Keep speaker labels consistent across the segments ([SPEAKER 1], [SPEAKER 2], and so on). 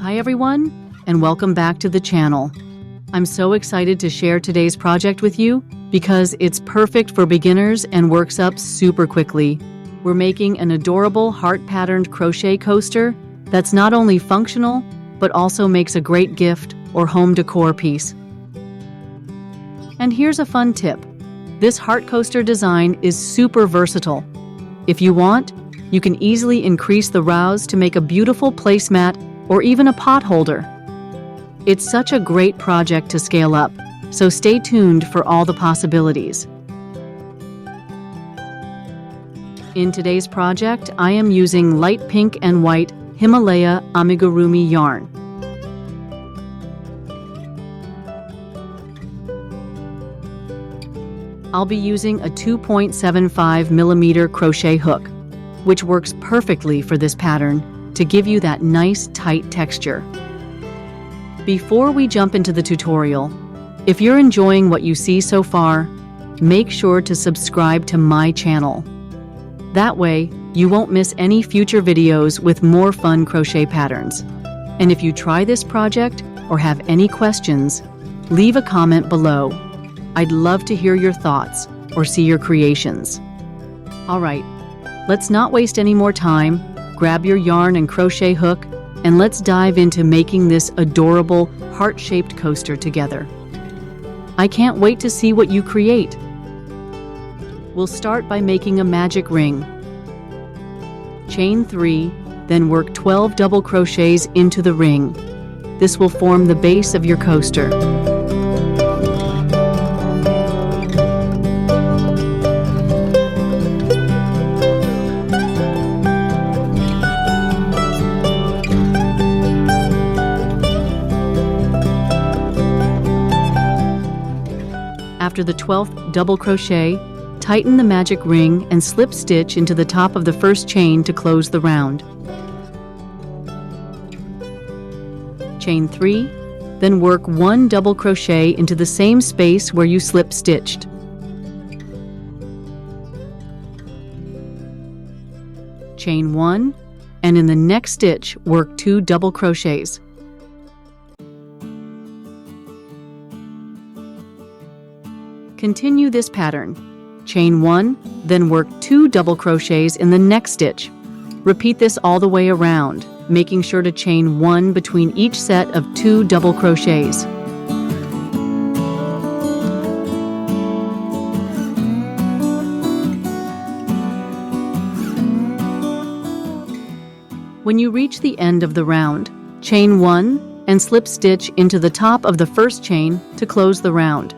[SPEAKER 1] Hi everyone, and welcome back to the channel. I'm so excited to share today's project with you because it's perfect for beginners and works up super quickly. We're making an adorable heart-patterned crochet coaster that's not only functional, but also makes a great gift or home decor piece. And here's a fun tip. This heart coaster design is super versatile. If you want, you can easily increase the rows to make a beautiful placemat or even a pot holder. It's such a great project to scale up, so stay tuned for all the possibilities. In today's project, I am using light pink and white Himalaya amigurumi yarn. I'll be using a 2.75mm crochet hook, which works perfectly for this pattern to give you that nice tight texture. Before we jump into the tutorial, if you're enjoying what you see so far, make sure to subscribe to my channel. That way, you won't miss any future videos with more fun crochet patterns. And if you try this project or have any questions, leave a comment below. I'd love to hear your thoughts or see your creations. All right, let's not waste any more time. Grab your yarn and crochet hook, and let's dive into making this adorable heart-shaped coaster together. I can't wait to see what you create. We'll start by making a magic ring. Chain 3, then work 12 double crochets into the ring. This will form the base of your coaster. After the 12th double crochet, tighten the magic ring and slip stitch into the top of the first chain to close the round. Chain 3, then work 1 double crochet into the same space where you slip stitched. Chain 1, and in the next stitch, work 2 double crochets. Continue this pattern. Chain 1, then work 2 double crochets in the next stitch. Repeat this all the way around, making sure to chain 1 between each set of 2 double crochets. When you reach the end of the round, chain 1 and slip stitch into the top of the first chain to close the round.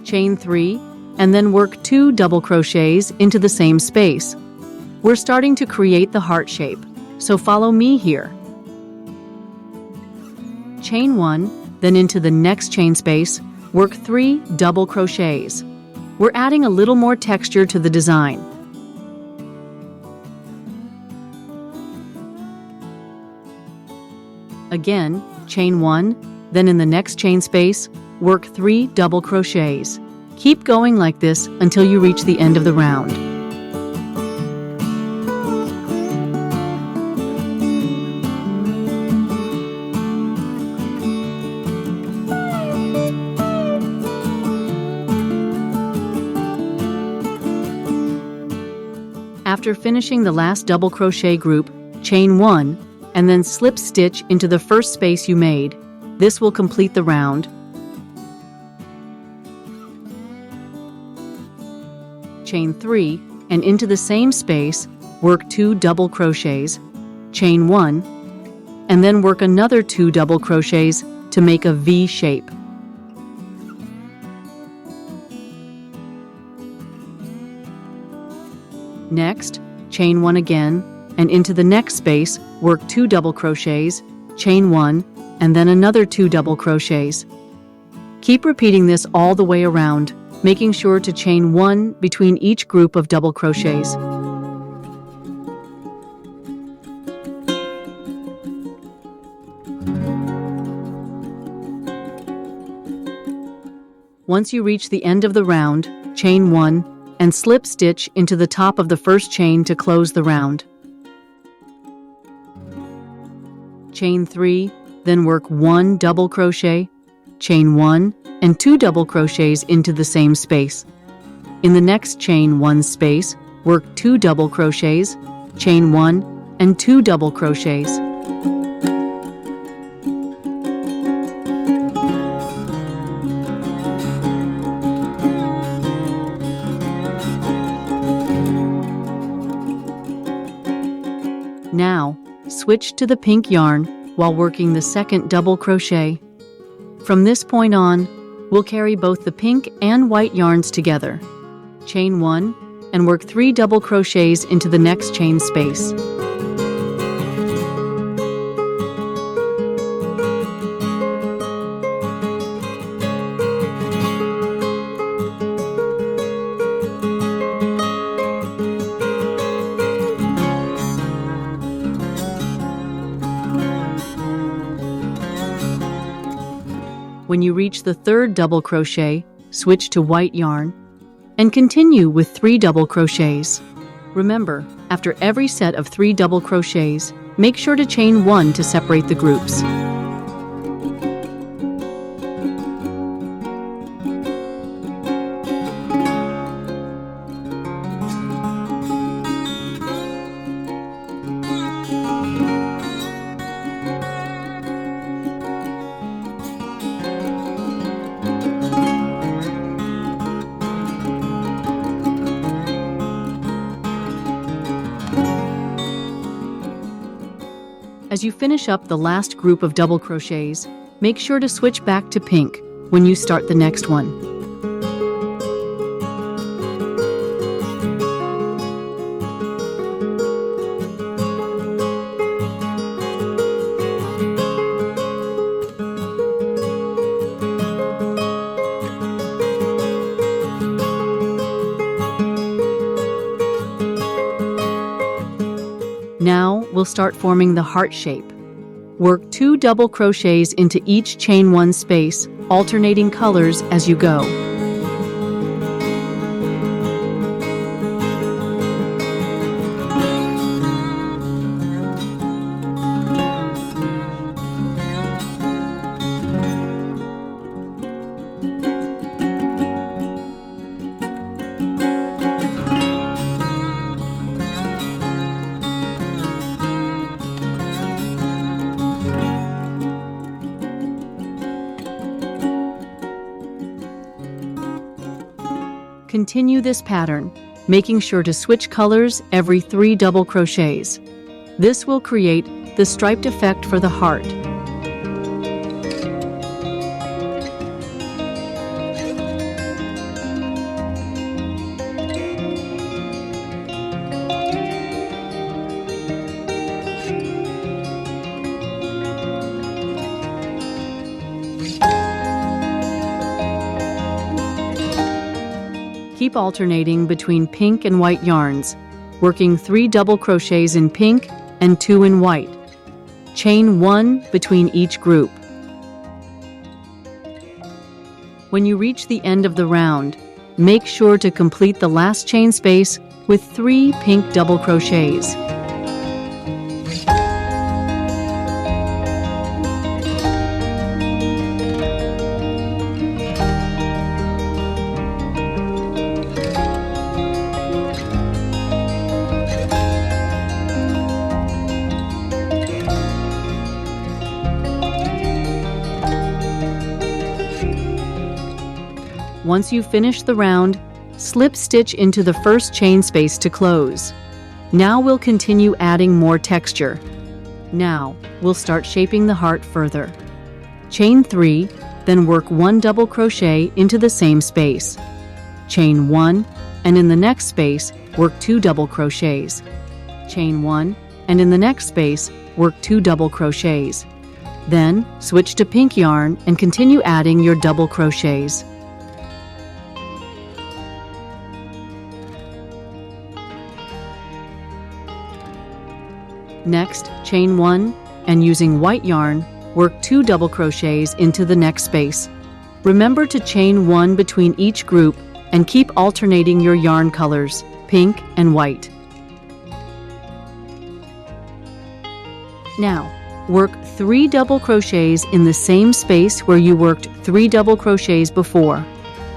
[SPEAKER 1] Chain 3, and then work 2 double crochets into the same space. We're starting to create the heart shape, so follow me here. Chain 1, then into the next chain space, work 3 double crochets. We're adding a little more texture to the design. Again, chain 1, then in the next chain space, work 3 double crochets. Keep going like this until you reach the end of the round. After finishing the last double crochet group, chain 1, and then slip stitch into the first space you made. This will complete the round. Chain 3, and into the same space, work 2 double crochets, chain 1, and then work another 2 double crochets to make a V shape. Next, chain 1 again, and into the next space, work 2 double crochets, chain 1, and then another 2 double crochets. Keep repeating this all the way around, making sure to chain 1 between each group of double crochets. Once you reach the end of the round, chain 1 and slip stitch into the top of the first chain to close the round. Chain 3, then work 1 double crochet, chain 1 and 2 double crochets into the same space. In the next chain 1 space, work 2 double crochets, chain 1 and 2 double crochets. Now, switch to the pink yarn while working the second double crochet. From this point on, we'll carry both the pink and white yarns together. Chain 1 and work 3 double crochets into the next chain space. When you reach the third double crochet, switch to white yarn and continue with 3 double crochets. Remember, after every set of 3 double crochets, make sure to chain 1 to separate the groups. As you finish up the last group of double crochets, make sure to switch back to pink when you start the next one. Now we'll start forming the heart shape. Work 2 double crochets into each chain 1 space, alternating colors as you go. Continue this pattern, making sure to switch colors every 3 double crochets. This will create the striped effect for the heart. Keep alternating between pink and white yarns, working 3 double crochets in pink and 2 in white. Chain 1 between each group. When you reach the end of the round, make sure to complete the last chain space with 3 pink double crochets. Once you finish the round, slip stitch into the first chain space to close. Now we'll continue adding more texture. Now, we'll start shaping the heart further. Chain 3, then work 1 double crochet into the same space. Chain 1, and in the next space, work 2 double crochets. Chain 1, and in the next space, work 2 double crochets. Then, switch to pink yarn and continue adding your double crochets. Next, chain 1, and using white yarn, work 2 double crochets into the next space. Remember to chain 1 between each group and keep alternating your yarn colors, pink and white. Now, work 3 double crochets in the same space where you worked 3 double crochets before,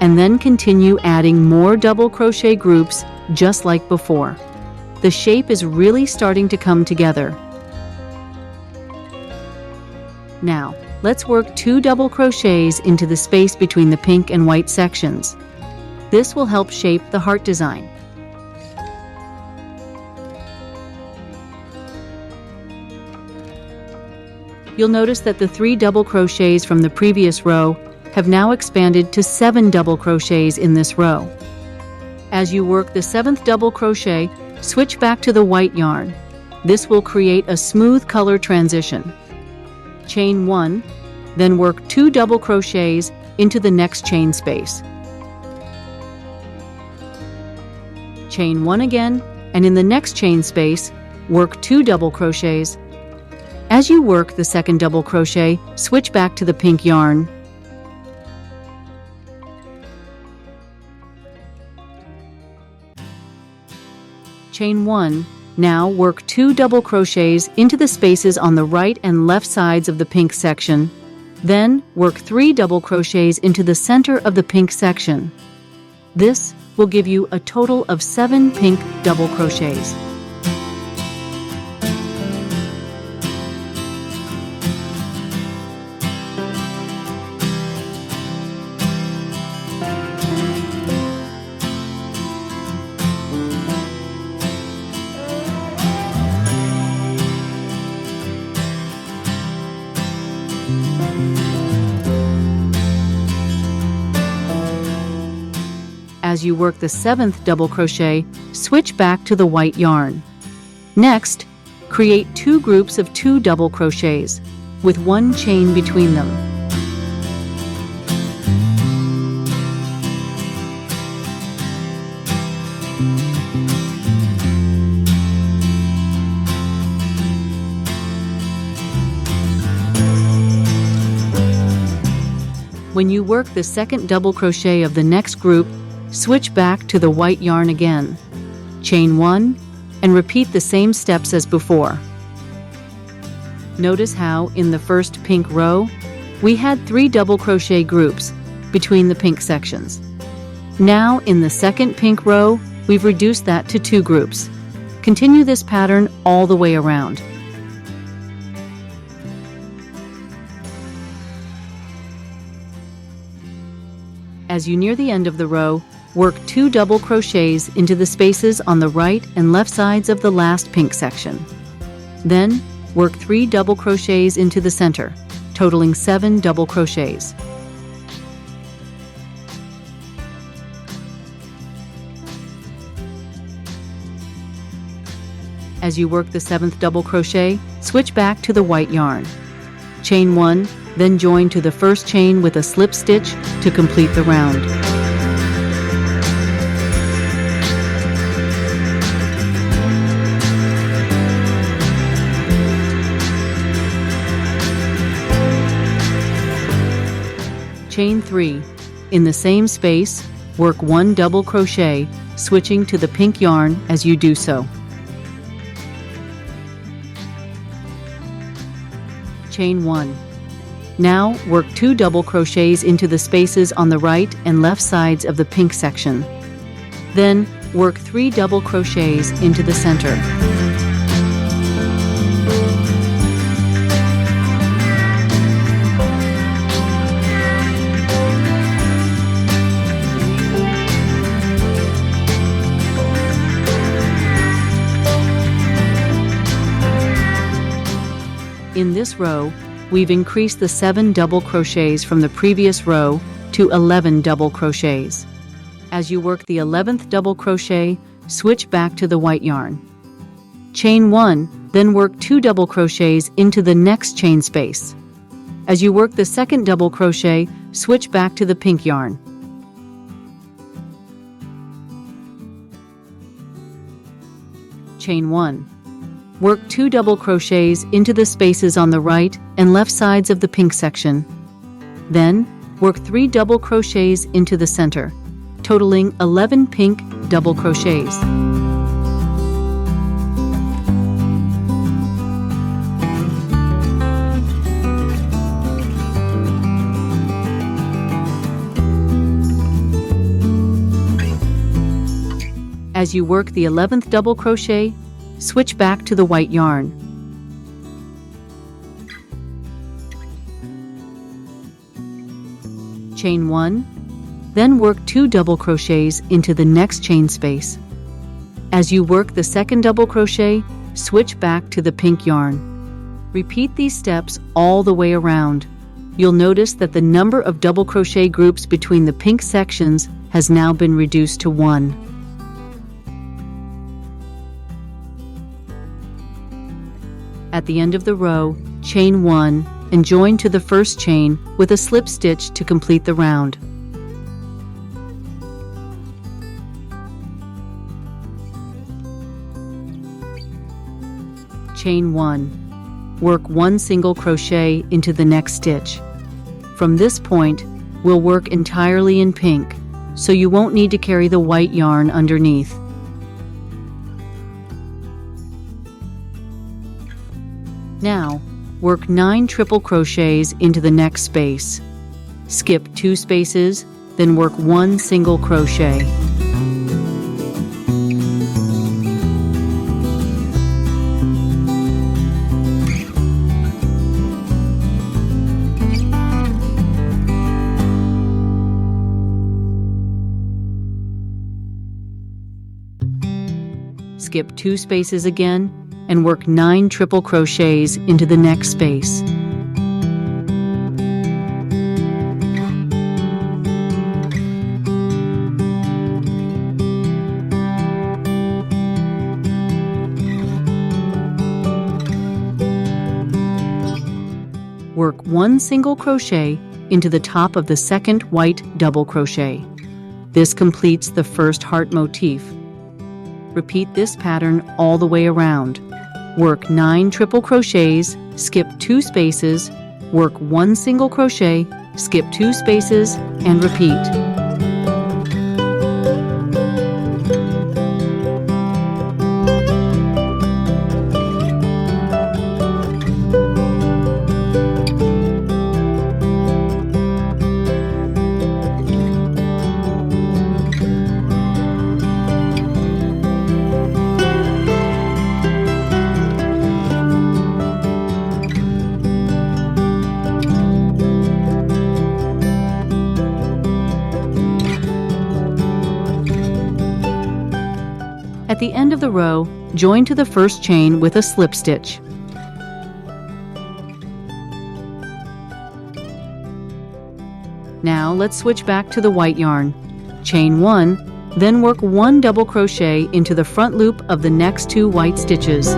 [SPEAKER 1] and then continue adding more double crochet groups just like before. The shape is really starting to come together. Now, let's work 2 double crochets into the space between the pink and white sections. This will help shape the heart design. You'll notice that the 3 double crochets from the previous row have now expanded to 7 double crochets in this row. As you work the 7th double crochet, switch back to the white yarn. This will create a smooth color transition. Chain 1, then work 2 double crochets into the next chain space. Chain 1 again, and in the next chain space, work 2 double crochets. As you work the 2nd double crochet, switch back to the pink yarn. Chain 1. Now work 2 double crochets into the spaces on the right and left sides of the pink section. Then work 3 double crochets into the center of the pink section. This will give you a total of 7 pink double crochets. As you work the 7th double crochet, switch back to the white yarn. Next, create 2 groups of 2 double crochets with 1 chain between them. When you work the 2nd double crochet of the next group, switch back to the white yarn again. Chain 1 and repeat the same steps as before. Notice how in the first pink row, we had 3 double crochet groups between the pink sections. Now in the 2nd pink row, we've reduced that to 2 groups. Continue this pattern all the way around. As you near the end of the row, work 2 double crochets into the spaces on the right and left sides of the last pink section. Then, work 3 double crochets into the center, totaling 7 double crochets. As you work the 7th double crochet, switch back to the white yarn. Chain 1, then join to the first chain with a slip stitch to complete the round. Chain 3. In the same space, work 1 double crochet, switching to the pink yarn as you do so. Chain 1. Now work 2 double crochets into the spaces on the right and left sides of the pink section. Then work 3 double crochets into the center. In this row, we've increased the 7 double crochets from the previous row to 11 double crochets. As you work the 11th double crochet, switch back to the white yarn. Chain 1, then work 2 double crochets into the next chain space. As you work the 2nd double crochet, switch back to the pink yarn. Chain 1. Work 2 double crochets into the spaces on the right and left sides of the pink section. Then, work 3 double crochets into the center, totaling 11 pink double crochets. As you work the 11th double crochet, switch back to the white yarn. Chain 1, then work 2 double crochets into the next chain space. As you work the second double crochet, switch back to the pink yarn. Repeat these steps all the way around. You'll notice that the number of double crochet groups between the pink sections has now been reduced to 1. At the end of the row, chain 1 and join to the first chain with a slip stitch to complete the round. Chain 1. Work 1 single crochet into the next stitch. From this point, we'll work entirely in pink, so you won't need to carry the white yarn underneath. Now, work 9 triple crochets into the next space. Skip 2 spaces, then work 1 single crochet. Skip 2 spaces again, and work 9 triple crochets into the next space. Work 1 single crochet into the top of the second white double crochet. This completes the first heart motif. Repeat this pattern all the way around. Work 9 triple crochets, skip 2 spaces, work 1 single crochet, skip 2 spaces, and repeat. At the end of the row, join to the first chain with a slip stitch. Now let's switch back to the white yarn. Chain 1, then work 1 double crochet into the front loop of the next 2 white stitches.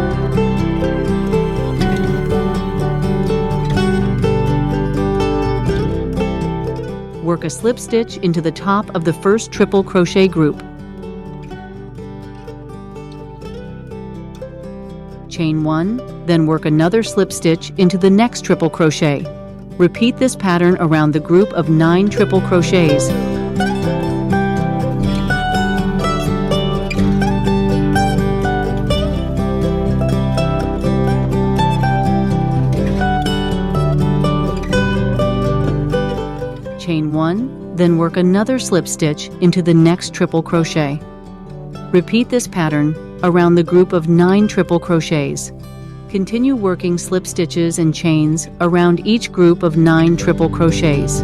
[SPEAKER 1] Work a slip stitch into the top of the first triple crochet group. Chain 1, then work another slip stitch into the next triple crochet. Repeat this pattern around the group of 9 triple crochets. Chain 1, then work another slip stitch into the next triple crochet. Repeat this pattern around the group of 9 triple crochets. Continue working slip stitches and chains around each group of 9 triple crochets.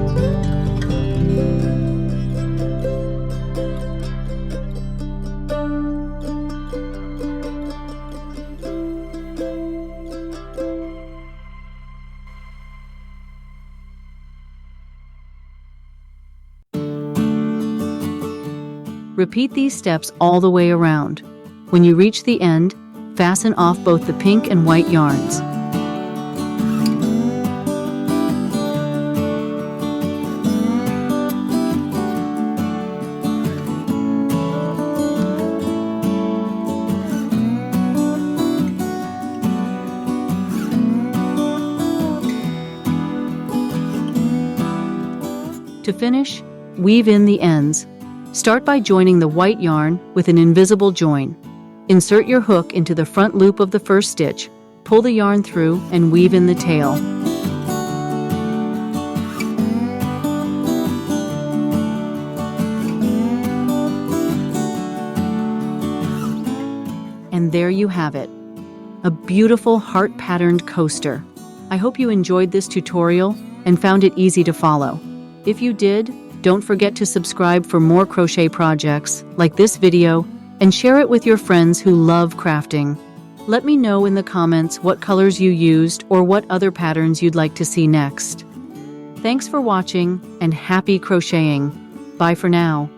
[SPEAKER 1] Repeat these steps all the way around. When you reach the end, fasten off both the pink and white yarns. To finish, weave in the ends. Start by joining the white yarn with an invisible join. Insert your hook into the front loop of the first stitch, pull the yarn through, and weave in the tail. And there you have it, a beautiful heart-patterned coaster. I hope you enjoyed this tutorial and found it easy to follow. If you did, don't forget to subscribe for more crochet projects like this video and share it with your friends who love crafting. Let me know in the comments what colors you used or what other patterns you'd like to see next. Thanks for watching and happy crocheting. Bye for now.